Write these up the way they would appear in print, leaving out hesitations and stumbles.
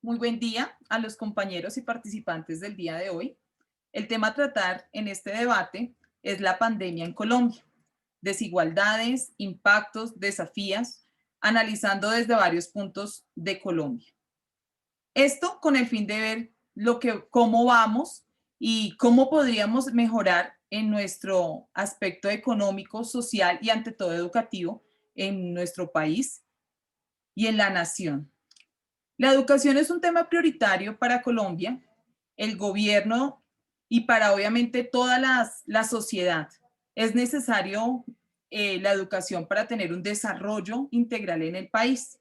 Muy buen día a los compañeros y participantes del día de hoy. El tema a tratar en este debate es la pandemia en Colombia. Desigualdades, impactos, desafíos, analizando desde varios puntos de Colombia. Esto con el fin de ver cómo vamos y cómo podríamos mejorar en nuestro aspecto económico, social y ante todo educativo en nuestro país y en la nación. La educación es un tema prioritario para Colombia, el gobierno y para obviamente toda la sociedad. Es necesario la educación para tener un desarrollo integral en el país.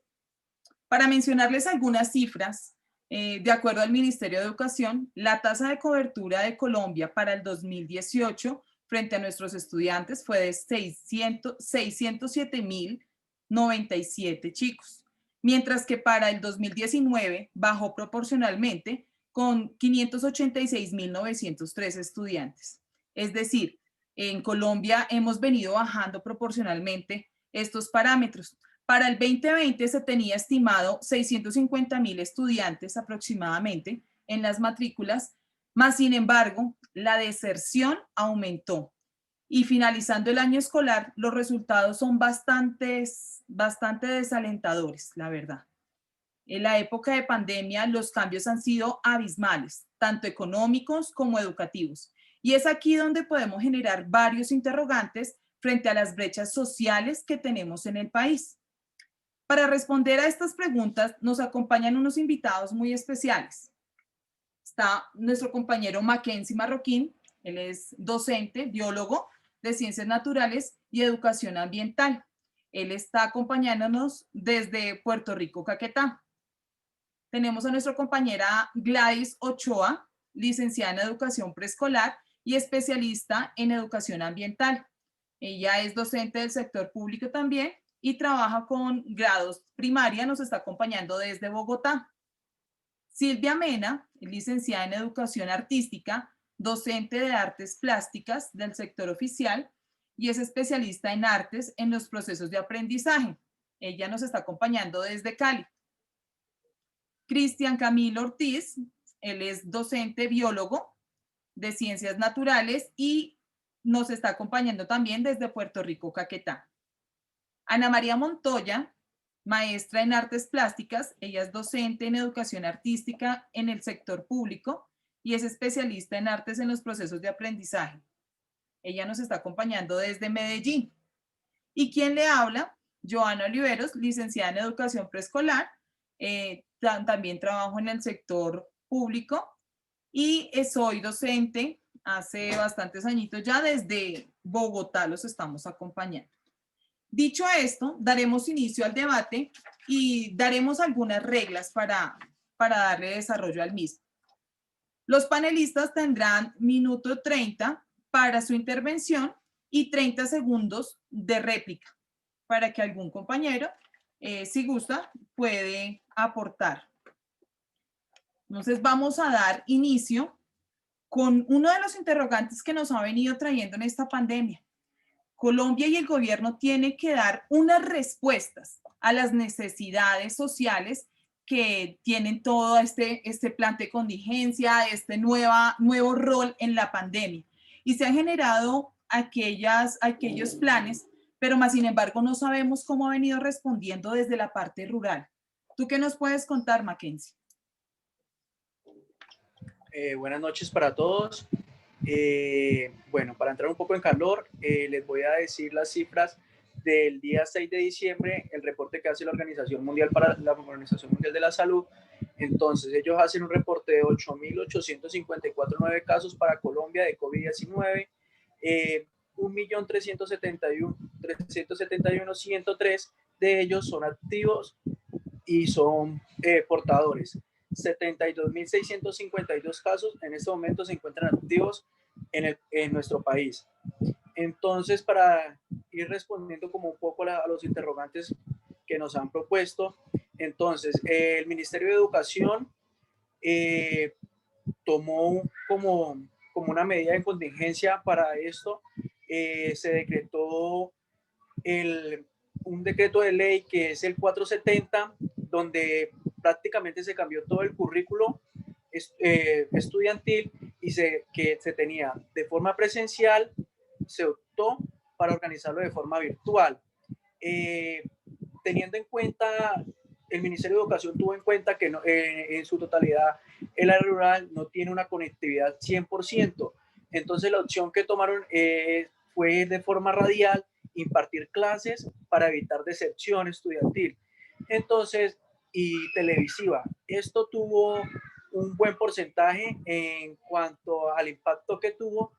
Para mencionarles algunas cifras, de acuerdo al Ministerio de Educación, la tasa de cobertura de Colombia para el 2018 frente a nuestros estudiantes fue de 607.097 chicos, mientras que para el 2019 bajó proporcionalmente con 586.903 estudiantes. Es decir, en Colombia hemos venido bajando proporcionalmente estos parámetros. Para el 2020 se tenía estimado 650.000 estudiantes aproximadamente en las matrículas, más sin embargo, la deserción aumentó. Y finalizando el año escolar, los resultados son bastante desalentadores, la verdad. En la época de pandemia, los cambios han sido abismales, tanto económicos como educativos. Y es aquí donde podemos generar varios interrogantes frente a las brechas sociales que tenemos en el país. Para responder a estas preguntas nos acompañan unos invitados muy especiales. Está nuestro compañero Mackenzie Marroquín, él es docente, biólogo de Ciencias Naturales y Educación Ambiental. Él está acompañándonos desde Puerto Rico, Caquetá. Tenemos a nuestra compañera Gladys Ochoa, licenciada en Educación Preescolar y especialista en Educación Ambiental. Ella es docente del sector público también y trabaja con grados primaria, nos está acompañando desde Bogotá. Silvia Mena, licenciada en Educación Artística, docente de Artes Plásticas del sector oficial y es especialista en artes en los procesos de aprendizaje. Ella nos está acompañando desde Cali. Cristian Camilo Ortiz, él es docente biólogo de Ciencias Naturales y nos está acompañando también desde Puerto Rico, Caquetá. Ana María Montoya, maestra en artes plásticas, ella es docente en educación artística en el sector público y es especialista en artes en los procesos de aprendizaje. Ella nos está acompañando desde Medellín. ¿Y quién le habla? Joana Oliveros, licenciada en educación preescolar, también trabajo en el sector público y soy docente hace bastantes añitos ya desde Bogotá los estamos acompañando. Dicho esto, daremos inicio al debate y daremos algunas reglas para darle desarrollo al mismo. Los panelistas tendrán minuto 30 para su intervención y 30 segundos de réplica para que algún compañero, si gusta, puede aportar. Entonces vamos a dar inicio con uno de los interrogantes que nos ha venido trayendo en esta pandemia. Colombia y el gobierno tienen que dar unas respuestas a las necesidades sociales que tienen todo este plan de contingencia, nuevo rol en la pandemia. Y se han generado aquellos planes, pero más sin embargo no sabemos cómo ha venido respondiendo desde la parte rural. ¿Tú qué nos puedes contar, Mackenzie? Buenas noches para todos. Bueno, para entrar un poco en calor, les voy a decir las cifras del día 6 de diciembre, el reporte que hace la Organización Mundial de la Salud. Entonces, ellos hacen un reporte de 8.854 nueve casos para Colombia de COVID-19, 1.371.103 de ellos son activos y son portadores. 72.652 casos en este momento se encuentran activos en nuestro país. Entonces, para ir respondiendo como un poco a los interrogantes que nos han propuesto, entonces, el Ministerio de Educación tomó como una medida de contingencia para esto. Se decretó un decreto de ley que es el 470, donde prácticamente se cambió todo el currículo estudiantil y que se tenía de forma presencial, se optó para organizarlo de forma virtual. Eh, Teniendo en cuenta, el Ministerio de Educación tuvo en cuenta que no, en su totalidad el área rural no tiene una conectividad 100%. Entonces la opción que tomaron fue de forma radial impartir clases para evitar deserción estudiantil. Entonces, y televisiva. Esto tuvo un buen porcentaje en cuanto al impacto que tuvo,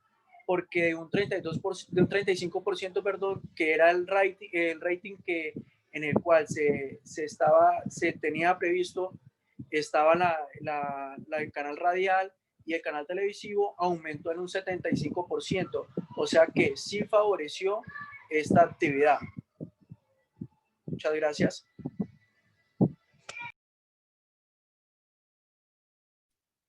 porque de un 32%, de un 35%, perdón, que era el rating que, en el cual se tenía previsto, estaba el canal radial y el canal televisivo, aumentó en un 75%. O sea que sí favoreció esta actividad. Muchas gracias.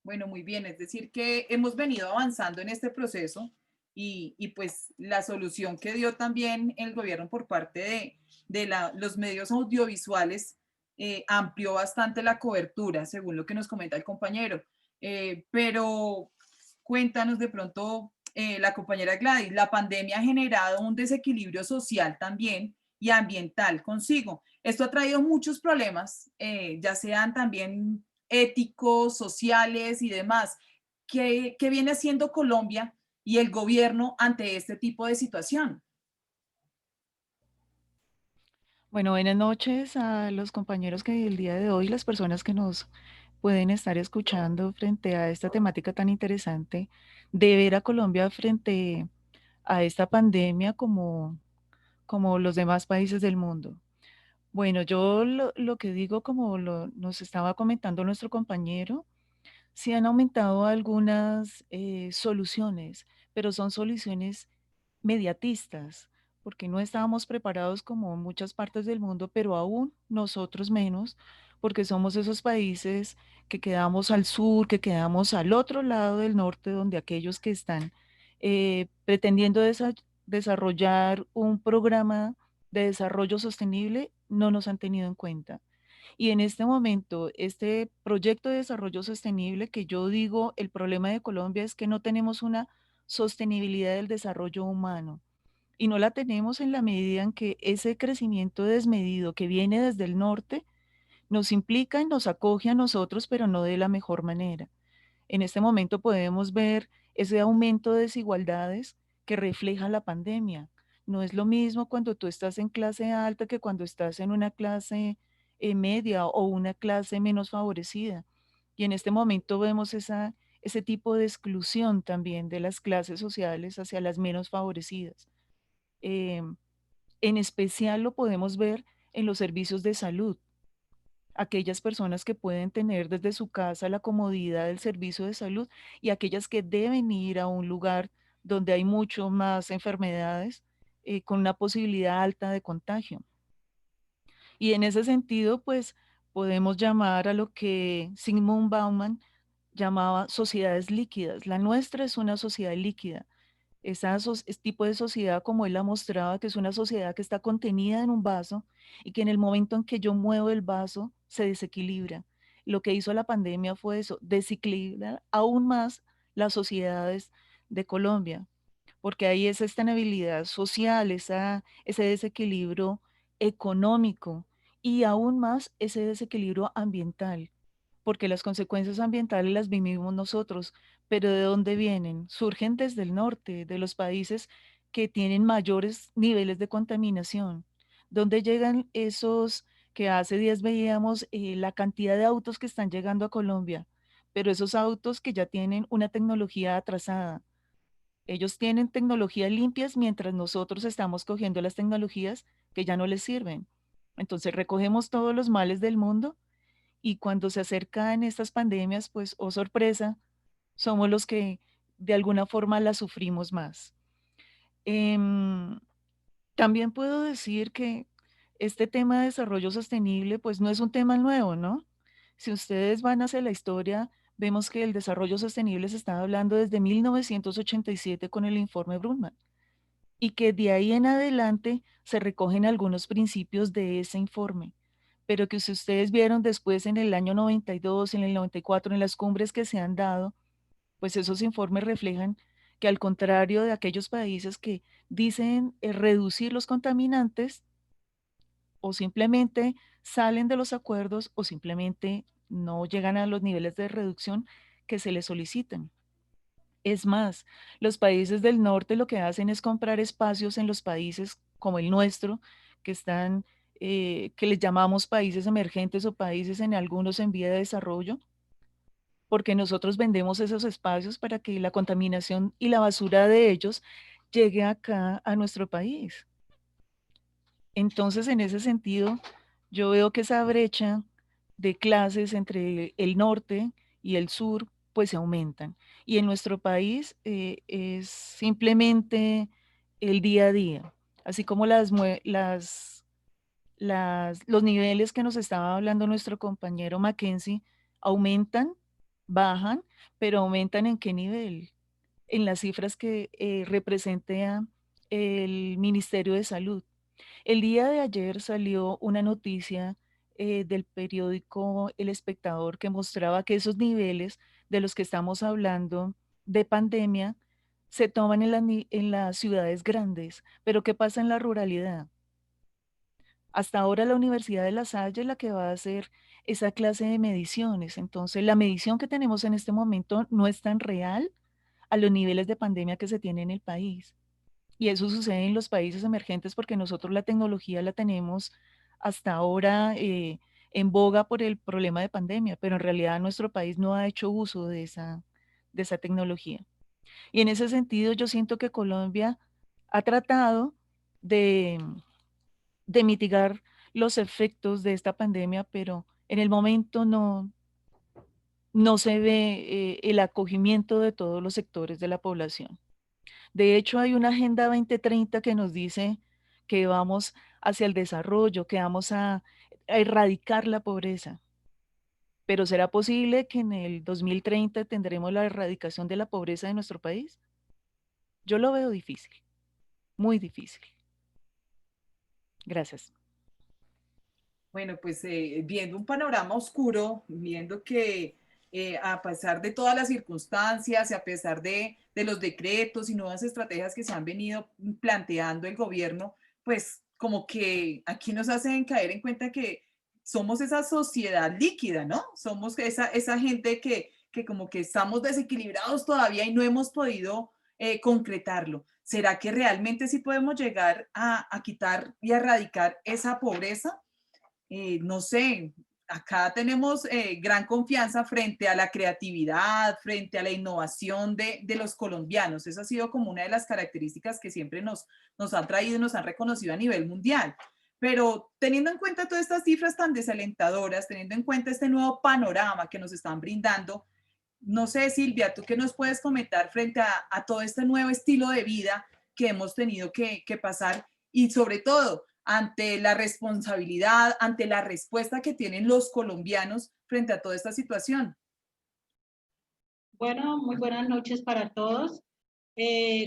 Bueno, muy bien, es decir, que hemos venido avanzando en este proceso y pues la solución que dio también el gobierno por parte de los medios audiovisuales amplió bastante la cobertura, según lo que nos comenta el compañero. Pero cuéntanos de pronto, la compañera Gladys, la pandemia ha generado un desequilibrio social también y ambiental consigo. Esto ha traído muchos problemas, ya sean también éticos, sociales y demás. ¿Qué viene haciendo Colombia y el gobierno ante este tipo de situación? Bueno, buenas noches a los compañeros que el día de hoy, las personas que nos pueden estar escuchando frente a esta temática tan interesante de ver a Colombia frente a esta pandemia como los demás países del mundo. Bueno, yo lo que digo, como nos estaba comentando nuestro compañero, sí han aumentado algunas soluciones, pero son soluciones mediatistas, porque no estábamos preparados como muchas partes del mundo, pero aún nosotros menos, porque somos esos países que quedamos al sur, que quedamos al otro lado del norte, donde aquellos que están pretendiendo desarrollar un programa de desarrollo sostenible no nos han tenido en cuenta. Y en este momento, este proyecto de desarrollo sostenible, que yo digo, el problema de Colombia es que no tenemos una sostenibilidad del desarrollo humano. Y no la tenemos en la medida en que ese crecimiento desmedido que viene desde el norte nos implica y nos acoge a nosotros, pero no de la mejor manera. En este momento podemos ver ese aumento de desigualdades que refleja la pandemia. No es lo mismo cuando tú estás en clase alta que cuando estás en una clase media o una clase menos favorecida. Y en este momento vemos ese tipo de exclusión también de las clases sociales hacia las menos favorecidas. Eh, en especial lo podemos ver en los servicios de salud. Aquellas personas que pueden tener desde su casa la comodidad del servicio de salud y aquellas que deben ir a un lugar donde hay mucho más enfermedades con una posibilidad alta de contagio. Y en ese sentido, pues podemos llamar a lo que Zygmunt Bauman llamaba sociedades líquidas. La nuestra es una sociedad líquida. Ese tipo de sociedad, como él la mostraba, que es una sociedad que está contenida en un vaso y que en el momento en que yo muevo el vaso se desequilibra. Lo que hizo la pandemia fue eso, desequilibrar aún más las sociedades de Colombia, porque hay esa estabilidad social, ese desequilibrio económico y aún más ese desequilibrio ambiental, porque las consecuencias ambientales las vivimos nosotros, pero ¿de dónde vienen? Surgen desde el norte, de los países que tienen mayores niveles de contaminación. ¿Dónde llegan esos que hace días veíamos la cantidad de autos que están llegando a Colombia? Pero esos autos que ya tienen una tecnología atrasada. Ellos tienen tecnologías limpias mientras nosotros estamos cogiendo las tecnologías que ya no les sirven. Entonces recogemos todos los males del mundo y cuando se acercan estas pandemias, pues, oh sorpresa, somos los que de alguna forma las sufrimos más. Em, También puedo decir que este tema de desarrollo sostenible, pues no es un tema nuevo, ¿no? Si ustedes van hacia la historia, vemos que el desarrollo sostenible se está hablando desde 1987 con el informe Brundtland y que de ahí en adelante se recogen algunos principios de ese informe, pero que si ustedes vieron después en el año 92, en el 94, en las cumbres que se han dado, pues esos informes reflejan que al contrario de aquellos países que dicen reducir los contaminantes, o simplemente salen de los acuerdos o simplemente no llegan a los niveles de reducción que se les solicitan. Es más, los países del norte lo que hacen es comprar espacios en los países como el nuestro, que están, que les llamamos países emergentes o países en algunos en vía de desarrollo, porque nosotros vendemos esos espacios para que la contaminación y la basura de ellos llegue acá a nuestro país. Entonces, en ese sentido, yo veo que esa brecha de clases entre el norte y el sur, pues se aumentan. Y en nuestro país es simplemente el día a día, así como los niveles que nos estaba hablando nuestro compañero Mackenzie aumentan, bajan, pero aumentan ¿en qué nivel? En las cifras que representa el Ministerio de Salud. El día de ayer salió una noticia del periódico El Espectador que mostraba que esos niveles de los que estamos hablando de pandemia se toman en las ciudades grandes, pero ¿qué pasa en la ruralidad? Hasta ahora la Universidad de La Salle es la que va a hacer esa clase de mediciones. Entonces, la medición que tenemos en este momento no es tan real a los niveles de pandemia que se tiene en el país. Y eso sucede en los países emergentes porque nosotros la tecnología la tenemos hasta ahora en boga por el problema de pandemia, pero en realidad nuestro país no ha hecho uso de esa tecnología. Y en ese sentido yo siento que Colombia ha tratado de, de mitigar los efectos de esta pandemia, pero en el momento no se ve el acogimiento de todos los sectores de la población. De hecho, hay una Agenda 2030 que nos dice que vamos hacia el desarrollo, que vamos a erradicar la pobreza. Pero ¿será posible que en el 2030 tendremos la erradicación de la pobreza de nuestro país? Yo lo veo difícil, muy difícil. Gracias. Bueno, pues viendo un panorama oscuro, viendo que a pesar de todas las circunstancias y a pesar de los decretos y nuevas estrategias que se han venido planteando el gobierno, pues como que aquí nos hacen caer en cuenta que somos esa sociedad líquida, ¿no? Somos esa gente que como que estamos desequilibrados todavía y no hemos podido concretarlo. ¿Será que realmente sí podemos llegar a quitar y a erradicar esa pobreza? No sé, acá tenemos gran confianza frente a la creatividad, frente a la innovación de los colombianos. Esa ha sido como una de las características que siempre nos han traído y nos han reconocido a nivel mundial. Pero teniendo en cuenta todas estas cifras tan desalentadoras, teniendo en cuenta este nuevo panorama que nos están brindando, no sé, Silvia, ¿tú qué nos puedes comentar frente a todo este nuevo estilo de vida que hemos tenido que pasar y sobre todo ante la responsabilidad, ante la respuesta que tienen los colombianos frente a toda esta situación? Bueno, muy buenas noches para todos.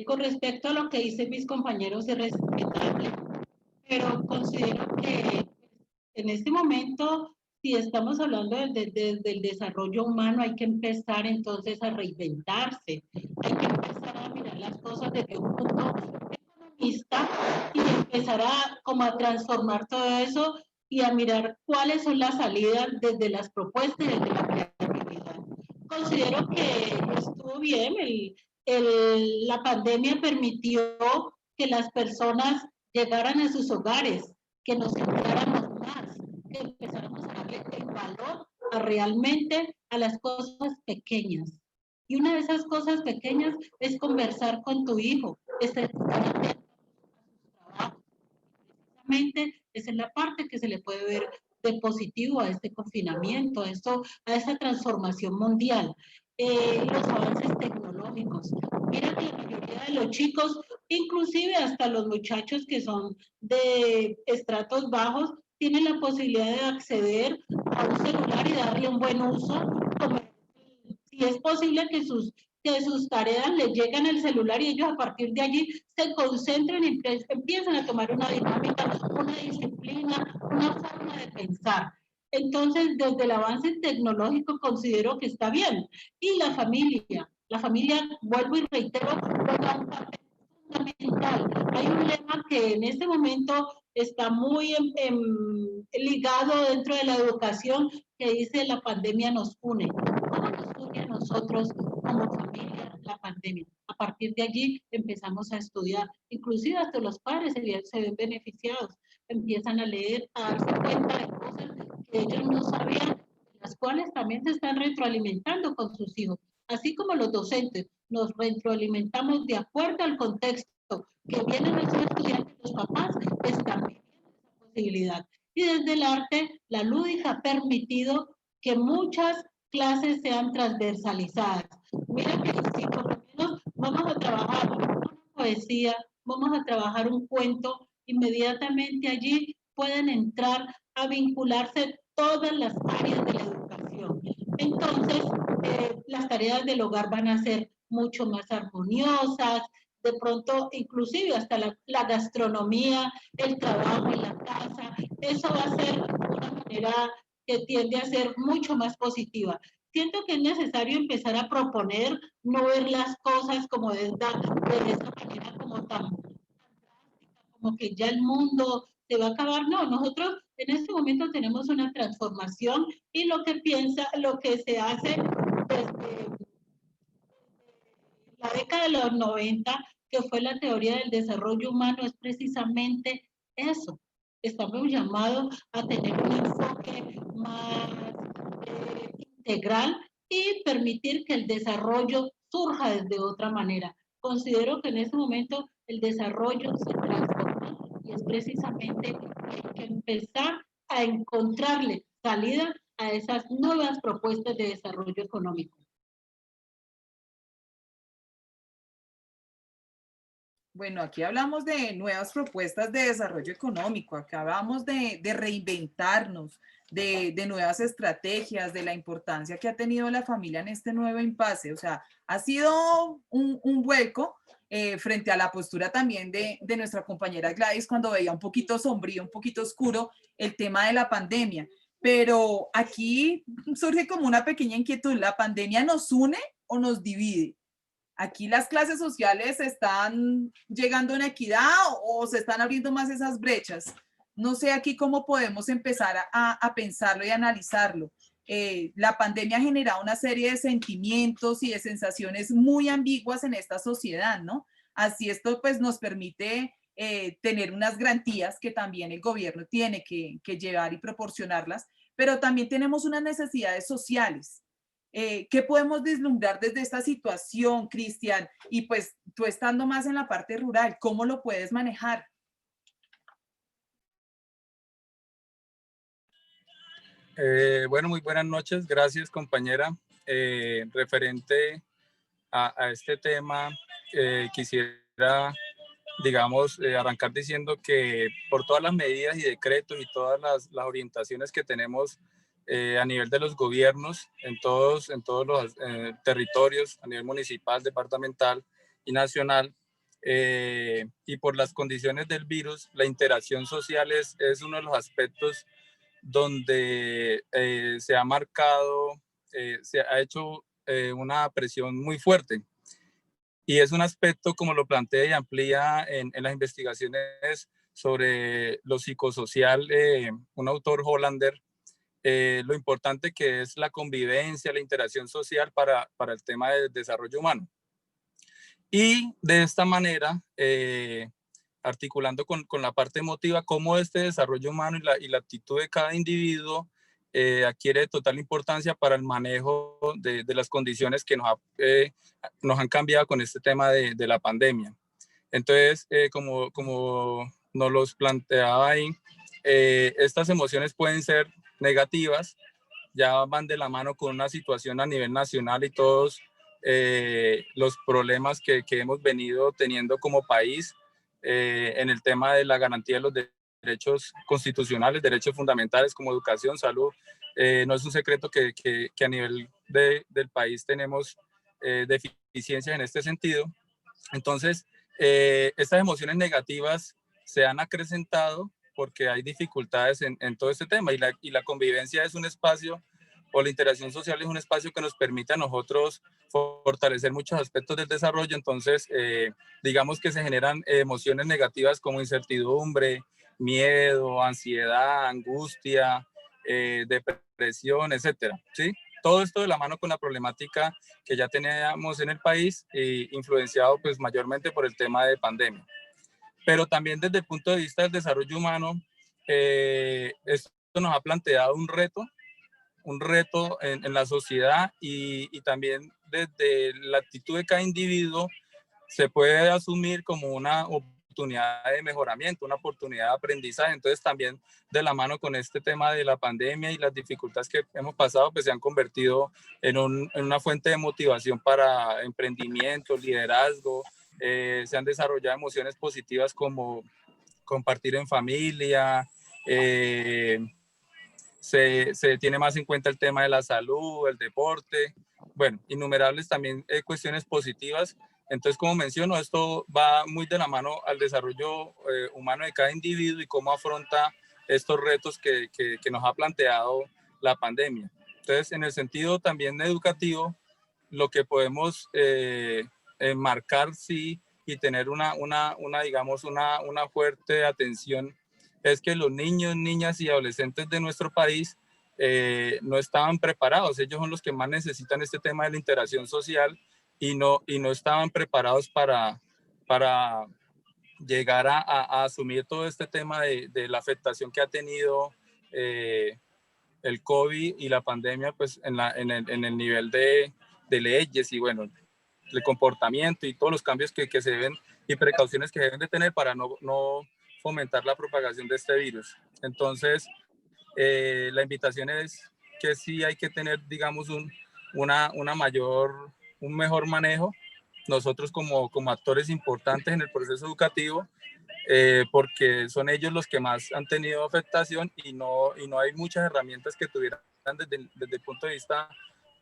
Con respecto a lo que dicen mis compañeros, es respetable, pero considero que en este momento, si estamos hablando del desarrollo humano, hay que empezar entonces a reinventarse, hay que empezar a mirar las cosas desde un punto economista y empezar como a transformar todo eso y a mirar cuáles son las salidas desde las propuestas y desde la creatividad. Considero que estuvo bien, la pandemia permitió que las personas llegaran a sus hogares, que nos centráramos más, que empezáramos a darle el valor realmente a las cosas pequeñas. Y una de esas cosas pequeñas es conversar con tu hijo, estar atento a sus trabajos. Precisamente esa es la parte que se le puede ver de positivo a este confinamiento, a esta transformación mundial. Los avances tecnológicos. Mira que la mayoría de los chicos, inclusive hasta los muchachos que son de estratos bajos, tienen la posibilidad de acceder a un celular y darle un buen uso, como si es posible que sus que sus tareas les llegan al celular y ellos a partir de allí se concentran y empiezan a tomar una dinámica, una disciplina, una forma de pensar. Entonces, desde el avance tecnológico considero que está bien. Y la familia, vuelvo y reitero, juega un papel fundamental. Hay un lema que en este momento está muy ligado dentro de la educación que dice la pandemia nos une. ¿Cómo nos une a nosotros como familia la pandemia? A partir de allí empezamos a estudiar, inclusive hasta los padres se ven beneficiados, empiezan a leer, a darse cuenta de cosas que ellos no sabían, las cuales también se están retroalimentando con sus hijos, así como los docentes nos retroalimentamos de acuerdo al contexto que vienen nuestros estudiantes, los papás están viviendo esa posibilidad. Y desde el arte, la lúdica ha permitido que muchas clases sean transversalizadas. Mira que si por lo menos vamos a trabajar una poesía, vamos a trabajar un cuento, inmediatamente allí pueden entrar a vincularse todas las áreas de la educación. Entonces, las tareas del hogar van a ser mucho más armoniosas, de pronto inclusive hasta la gastronomía, el trabajo en la casa, eso va a ser una manera que tiende a ser mucho más positiva. Siento que es necesario empezar a proponer, no ver las cosas como de esta manera como tan como que ya el mundo se va a acabar. No, nosotros en este momento tenemos una transformación y lo que se hace desde la década de los 90, que fue la teoría del desarrollo humano, es precisamente eso. Estamos llamados a tener un enfoque más integral y permitir que el desarrollo surja desde otra manera. Considero que en este momento el desarrollo se transforma y es precisamente que hay que empezar a encontrarle salida a esas nuevas propuestas de desarrollo económico. Bueno, aquí hablamos de nuevas propuestas de desarrollo económico, acá hablamos de reinventarnos, de nuevas estrategias, de la importancia que ha tenido la familia en este nuevo impasse. O sea, ha sido un vuelco frente a la postura también de nuestra compañera Gladys cuando veía un poquito sombrío, un poquito oscuro el tema de la pandemia. Pero aquí surge como una pequeña inquietud, ¿la pandemia nos une o nos divide? Aquí las clases sociales están llegando a una equidad o se están abriendo más esas brechas. No sé aquí cómo podemos empezar a pensarlo y analizarlo. La pandemia ha generado una serie de sentimientos y de sensaciones muy ambiguas en esta sociedad, ¿no? Así esto pues nos permite tener unas garantías que también el gobierno tiene que llevar y proporcionarlas, pero también tenemos unas necesidades sociales. ¿Qué podemos vislumbrar desde esta situación, Cristian? Y pues tú estando más en la parte rural, ¿cómo lo puedes manejar? Bueno, muy buenas noches. Gracias, compañera. Referente a este tema, quisiera, digamos, arrancar diciendo que por todas las medidas y decretos y todas las orientaciones que tenemos a nivel de los gobiernos en todos los territorios, a nivel municipal, departamental y nacional, y por las condiciones del virus, la interacción social es uno de los aspectos donde se ha marcado, se ha hecho una presión muy fuerte. Y es un aspecto, como lo plantea y amplía en las investigaciones sobre lo psicosocial, un autor hollander, lo importante que es la convivencia, la interacción social para el tema del desarrollo humano. Y de esta manera, articulando con la parte emotiva, cómo este desarrollo humano y la actitud de cada individuo adquiere total importancia para el manejo de las condiciones que nos han cambiado con este tema de la pandemia. Entonces, como nos los planteaba ahí, estas emociones pueden ser negativas, ya van de la mano con una situación a nivel nacional y todos los problemas que hemos venido teniendo como país en el tema de la garantía de los derechos constitucionales, derechos fundamentales como educación, salud. No es un secreto que a nivel del país tenemos deficiencias en este sentido. Entonces, estas emociones negativas se han acrecentado porque hay dificultades en todo este tema, y la convivencia es un espacio, o la interacción social es un espacio que nos permite a nosotros fortalecer muchos aspectos del desarrollo. Entonces, digamos que se generan emociones negativas como incertidumbre, miedo, ansiedad, angustia, depresión, etcétera, ¿sí? Todo esto de la mano con la problemática que ya teníamos en el país, influenciado pues mayormente por el tema de pandemia. Pero también desde el punto de vista del desarrollo humano, esto nos ha planteado un reto en la sociedad, y también desde la actitud de cada individuo se puede asumir como una oportunidad de mejoramiento, una oportunidad de aprendizaje. Entonces también de la mano con este tema de la pandemia y las dificultades que hemos pasado, pues se han convertido en una fuente de motivación para emprendimiento, liderazgo. Se han desarrollado emociones positivas como compartir en familia, se tiene más en cuenta el tema de la salud, el deporte, bueno, innumerables también cuestiones positivas. Entonces, como menciono, esto va muy de la mano al desarrollo humano de cada individuo y cómo afronta estos retos que nos ha planteado la pandemia. Entonces, en el sentido también educativo, lo que podemos marcar, sí, y tener digamos, una fuerte atención, es que los niños, niñas y adolescentes de nuestro país no estaban preparados. Ellos son los que más necesitan este tema de la interacción social, y no estaban preparados para llegar a asumir todo este tema de la afectación que ha tenido el COVID y la pandemia, pues en el nivel de leyes y bueno, el comportamiento y todos los cambios que se deben y precauciones que deben de tener para no fomentar la propagación de este virus. Entonces, la invitación es que sí hay que tener, digamos, un mejor manejo, nosotros como actores importantes en el proceso educativo, porque son ellos los que más han tenido afectación, y no hay muchas herramientas que tuvieran desde el punto de vista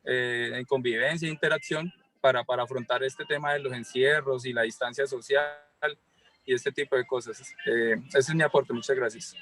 en convivencia e interacción para afrontar este tema de los encierros y la distancia social y este tipo de cosas. Ese es mi aporte. Muchas gracias.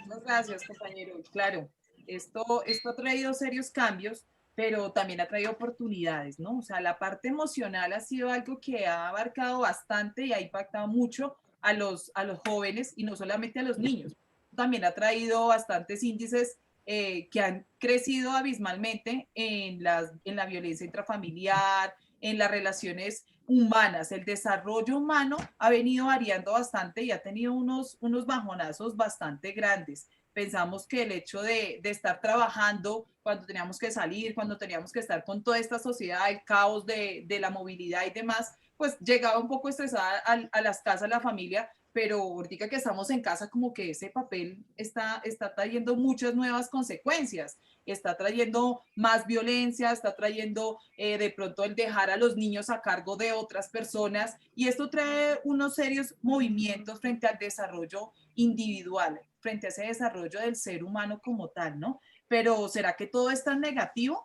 Muchas gracias, compañero. Claro, esto ha traído serios cambios, pero también ha traído oportunidades, ¿no? O sea, la parte emocional ha sido algo que ha abarcado bastante y ha impactado mucho a los jóvenes, y no solamente a los niños. También ha traído bastantes índices que han crecido abismalmente en la violencia intrafamiliar, en las relaciones humanas. El desarrollo humano ha venido variando bastante y ha tenido unos bajonazos bastante grandes. Pensamos que el hecho de estar trabajando cuando teníamos que salir, cuando teníamos que estar con toda esta sociedad, el caos de la movilidad y demás, pues llegaba un poco estresada a las casas, a la familia, pero ahorita que estamos en casa, como que ese papel está trayendo muchas nuevas consecuencias, está trayendo más violencia, está trayendo de pronto el dejar a los niños a cargo de otras personas, y esto trae unos serios movimientos frente al desarrollo individual, frente a ese desarrollo del ser humano como tal, ¿no? Pero ¿será que todo es tan negativo?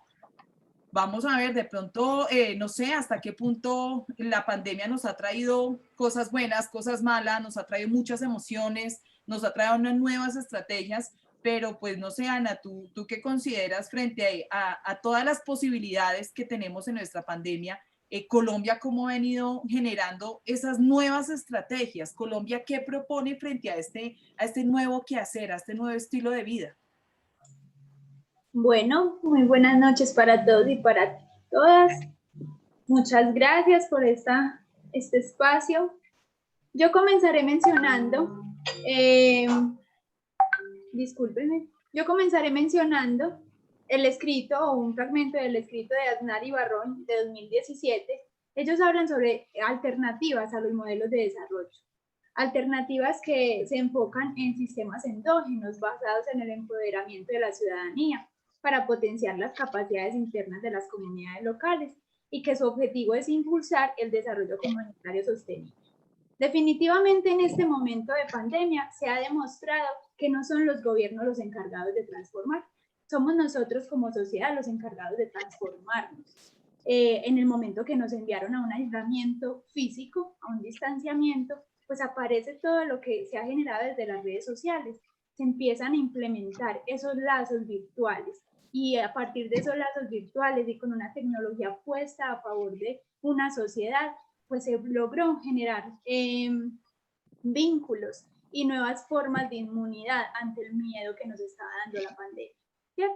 Vamos a ver, de pronto, no sé hasta qué punto la pandemia nos ha traído cosas buenas, cosas malas, nos ha traído muchas emociones, nos ha traído unas nuevas estrategias, pero pues no sé, Ana, ¿tú qué consideras frente a todas las posibilidades que tenemos en nuestra pandemia? Colombia, ¿cómo ha venido generando esas nuevas estrategias? Colombia, ¿qué propone frente a este nuevo quehacer, a este nuevo estilo de vida? Bueno, muy buenas noches para todos y para todas. Muchas gracias por este espacio. Yo comenzaré mencionando, el escrito o un fragmento del escrito de Aznar y Barrón de 2017. Ellos hablan sobre alternativas a los modelos de desarrollo. Alternativas que se enfocan en sistemas endógenos basados en el empoderamiento de la ciudadanía, para potenciar las capacidades internas de las comunidades locales, y que su objetivo es impulsar el desarrollo comunitario sostenible. Definitivamente en este momento de pandemia se ha demostrado que no son los gobiernos los encargados de transformar, somos nosotros como sociedad los encargados de transformarnos. En el momento que nos enviaron a un aislamiento físico, a un distanciamiento, pues aparece todo lo que se ha generado desde las redes sociales. Se empiezan a implementar esos lazos virtuales y a partir de esos lazos virtuales y con una tecnología puesta a favor de una sociedad, pues se logró generar vínculos y nuevas formas de inmunidad ante el miedo que nos estaba dando la pandemia. ¿Bien?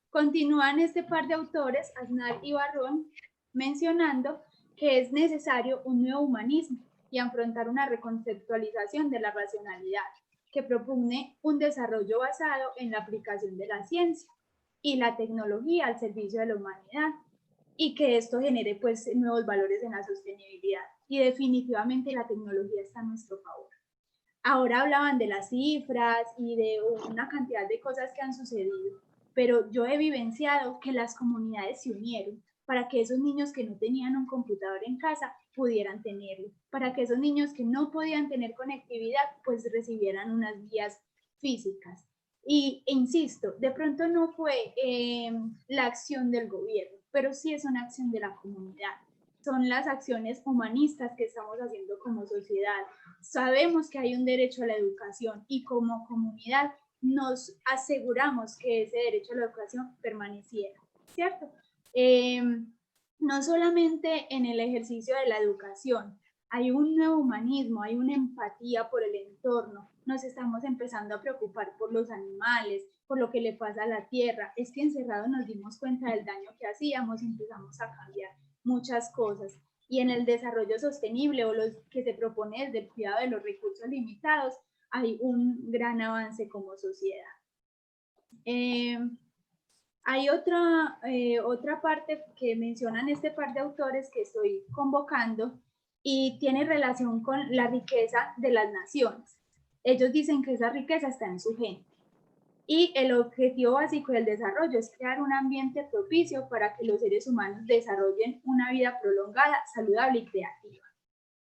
Continúan este par de autores, Aznar y Barrón, mencionando que es necesario un nuevo humanismo y afrontar una reconceptualización de la racionalidad que propone un desarrollo basado en la aplicación de la ciencia y la tecnología al servicio de la humanidad y que esto genere pues nuevos valores en la sostenibilidad. Y definitivamente la tecnología está a nuestro favor. Ahora hablaban de las cifras y de una cantidad de cosas que han sucedido, pero yo he vivenciado que las comunidades se unieron para que esos niños que no tenían un computador en casa pudieran tenerlo, para que esos niños que no podían tener conectividad pues recibieran unas guías físicas. E insisto, de pronto no fue la acción del gobierno, pero sí es una acción de la comunidad. Son las acciones humanistas que estamos haciendo como sociedad. Sabemos que hay un derecho a la educación y como comunidad nos aseguramos que ese derecho a la educación permaneciera, ¿cierto? No solamente en el ejercicio de la educación, hay un nuevo humanismo, hay una empatía por el entorno, nos estamos empezando a preocupar por los animales, por lo que le pasa a la tierra. Es que encerrados nos dimos cuenta del daño que hacíamos y empezamos a cambiar muchas cosas. Y en el desarrollo sostenible o los que se propone desde el cuidado de los recursos limitados, hay un gran avance como sociedad. Hay otra parte que mencionan este par de autores que estoy convocando y tiene relación con la riqueza de las naciones. Ellos dicen que esa riqueza está en su gente. Y el objetivo básico del desarrollo es crear un ambiente propicio para que los seres humanos desarrollen una vida prolongada, saludable y creativa.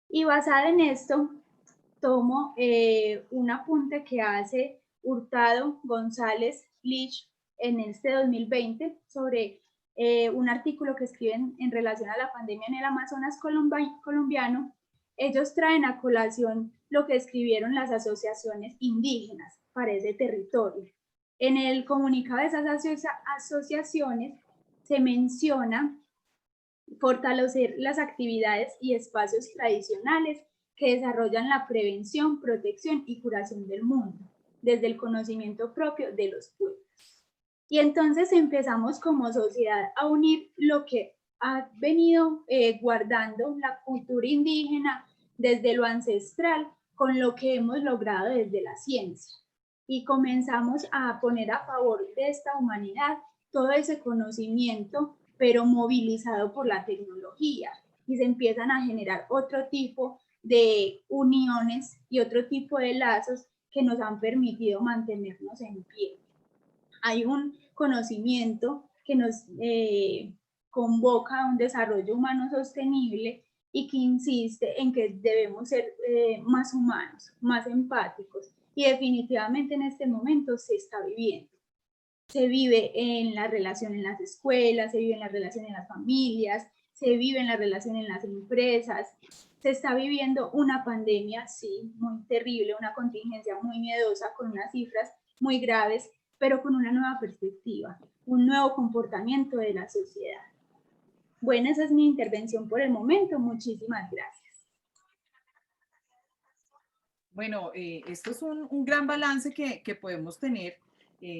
Y basada en esto, tomo un apunte que hace Hurtado González Lich en este 2020 sobre un artículo que escriben en relación a la pandemia en el Amazonas colombiano. Ellos traen a colación lo que escribieron las asociaciones indígenas para ese territorio. En el comunicado de esas asociaciones se menciona fortalecer las actividades y espacios tradicionales que desarrollan la prevención, protección y curación del mundo, desde el conocimiento propio de los pueblos. Y entonces empezamos como sociedad a unir lo que ha venido guardando la cultura indígena desde lo ancestral con lo que hemos logrado desde la ciencia. Y comenzamos a poner a favor de esta humanidad todo ese conocimiento, pero movilizado por la tecnología. Y se empiezan a generar otro tipo de uniones y otro tipo de lazos que nos han permitido mantenernos en pie. Hay un conocimiento que nos convoca a un desarrollo humano sostenible y que insiste en que debemos ser más humanos, más empáticos. Y definitivamente en este momento se está viviendo. Se vive en la relación en las escuelas, se vive en la relación en las familias, se vive en la relación en las empresas. Se está viviendo una pandemia, sí, muy terrible, una contingencia muy miedosa, con unas cifras muy graves, pero con una nueva perspectiva, un nuevo comportamiento de la sociedad. Bueno, esa es mi intervención por el momento. Muchísimas gracias. Bueno, esto es un gran balance que podemos tener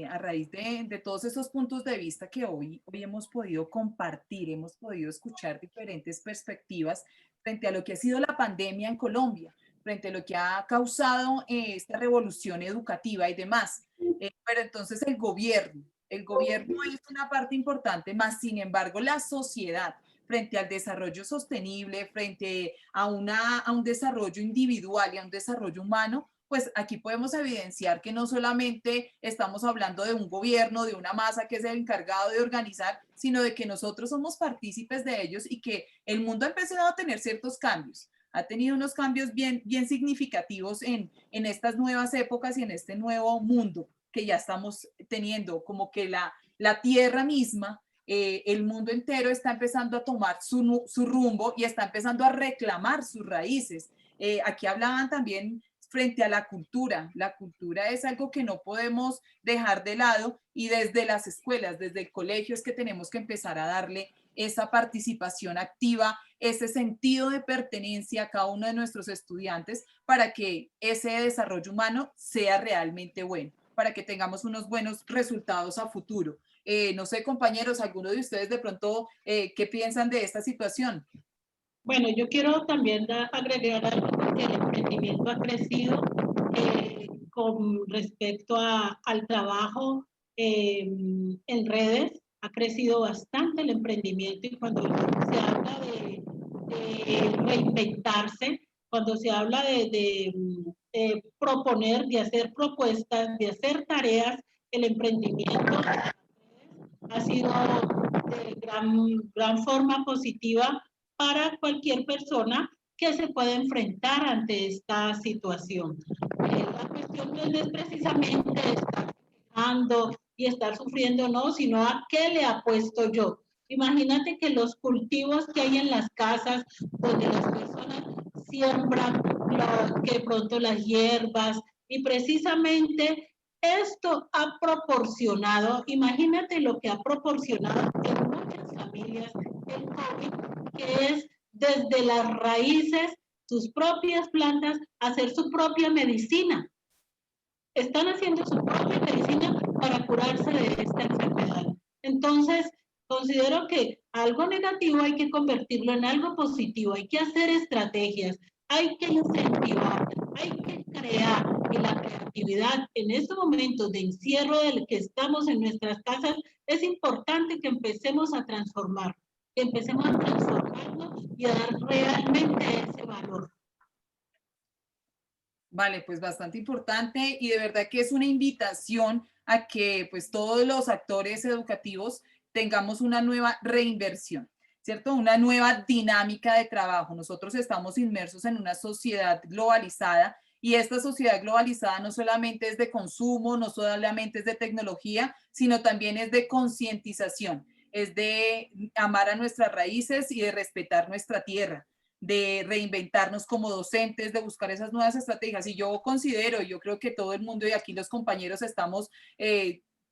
a raíz de todos esos puntos de vista que hoy hemos podido compartir, hemos podido escuchar diferentes perspectivas frente a lo que ha sido la pandemia en Colombia, frente a lo que ha causado esta revolución educativa y demás. Pero entonces el gobierno es una parte importante, más sin embargo la sociedad, frente al desarrollo sostenible, frente a un desarrollo individual y a un desarrollo humano, pues aquí podemos evidenciar que no solamente estamos hablando de un gobierno, de una masa que es el encargado de organizar, sino de que nosotros somos partícipes de ellos y que el mundo ha empezado a tener ciertos cambios. Ha tenido unos cambios bien significativos en estas nuevas épocas y en este nuevo mundo que ya estamos teniendo, como que la tierra misma, el mundo entero está empezando a tomar su rumbo y está empezando a reclamar sus raíces. Aquí hablaban también frente a la cultura. La cultura es algo que no podemos dejar de lado y desde las escuelas, desde el colegio es que tenemos que empezar a darle esa participación activa, ese sentido de pertenencia a cada uno de nuestros estudiantes para que ese desarrollo humano sea realmente bueno, para que tengamos unos buenos resultados a futuro. No sé, compañeros, alguno de ustedes de pronto, ¿qué piensan de esta situación? Bueno, yo quiero también agregar algo porque el emprendimiento ha crecido con respecto al trabajo en redes. Ha crecido bastante el emprendimiento y cuando se habla de reinventarse, cuando se habla de proponer, de hacer propuestas, de hacer tareas, el emprendimiento ha sido de gran forma positiva para cualquier persona que se pueda enfrentar ante esta situación. La cuestión no es precisamente estar quejando y estar sufriendo, no, sino a qué le apuesto yo. Imagínate que los cultivos que hay en las casas, donde las personas siembran que pronto las hierbas, y precisamente esto ha proporcionado, imagínate lo que ha proporcionado en muchas familias el COVID, que es desde las raíces, sus propias plantas, hacer su propia medicina. Están haciendo su propia medicina para curarse de esta enfermedad. Entonces, considero que algo negativo hay que convertirlo en algo positivo, hay que hacer estrategias, hay que incentivar, hay que crear, y la creatividad en estos momentos de encierro del que estamos en nuestras casas, es importante que empecemos a transformar, que empecemos a transformarnos y a dar realmente ese valor. Vale, pues bastante importante y de verdad que es una invitación a que pues todos los actores educativos tengamos una nueva reinversión, ¿cierto? Una nueva dinámica de trabajo. Nosotros estamos inmersos en una sociedad globalizada y esta sociedad globalizada no solamente es de consumo, no solamente es de tecnología, sino también es de concientización, es de amar a nuestras raíces y de respetar nuestra tierra, de reinventarnos como docentes, de buscar esas nuevas estrategias. Y yo considero, yo creo que todo el mundo y aquí los compañeros estamos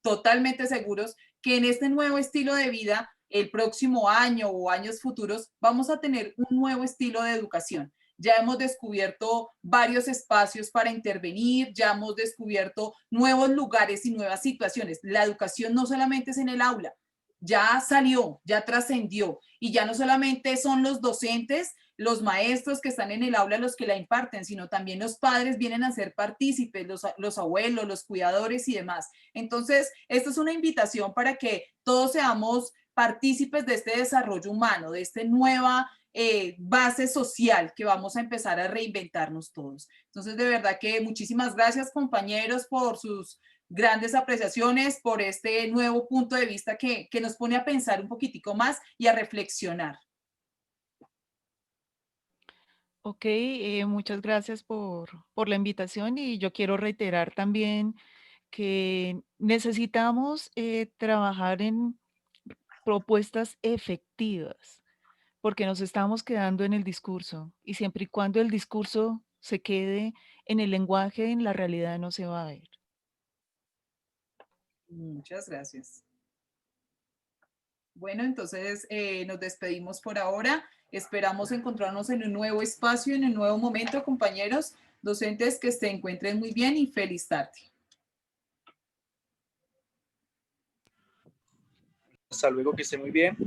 totalmente seguros que en este nuevo estilo de vida, el próximo año o años futuros, vamos a tener un nuevo estilo de educación. Ya hemos descubierto varios espacios para intervenir, ya hemos descubierto nuevos lugares y nuevas situaciones. La educación no solamente es en el aula, ya salió, ya trascendió y ya no solamente son los docentes, los maestros que están en el aula los que la imparten, sino también los padres vienen a ser partícipes, los abuelos, los cuidadores y demás. Entonces, esto es una invitación para que todos seamos partícipes de este desarrollo humano, de esta nueva base social que vamos a empezar a reinventarnos todos. Entonces, de verdad que muchísimas gracias, compañeros, por sus grandes apreciaciones, por este nuevo punto de vista que nos pone a pensar un poquitico más y a reflexionar. Ok, muchas gracias por la invitación y yo quiero reiterar también que necesitamos trabajar en propuestas efectivas, porque nos estamos quedando en el discurso y siempre y cuando el discurso se quede en el lenguaje, en la realidad no se va a ver. Muchas gracias. Bueno, entonces nos despedimos por ahora. Esperamos encontrarnos en un nuevo espacio, en un nuevo momento, compañeros docentes, que se encuentren muy bien y feliz tarde. Hasta luego, que esté muy bien.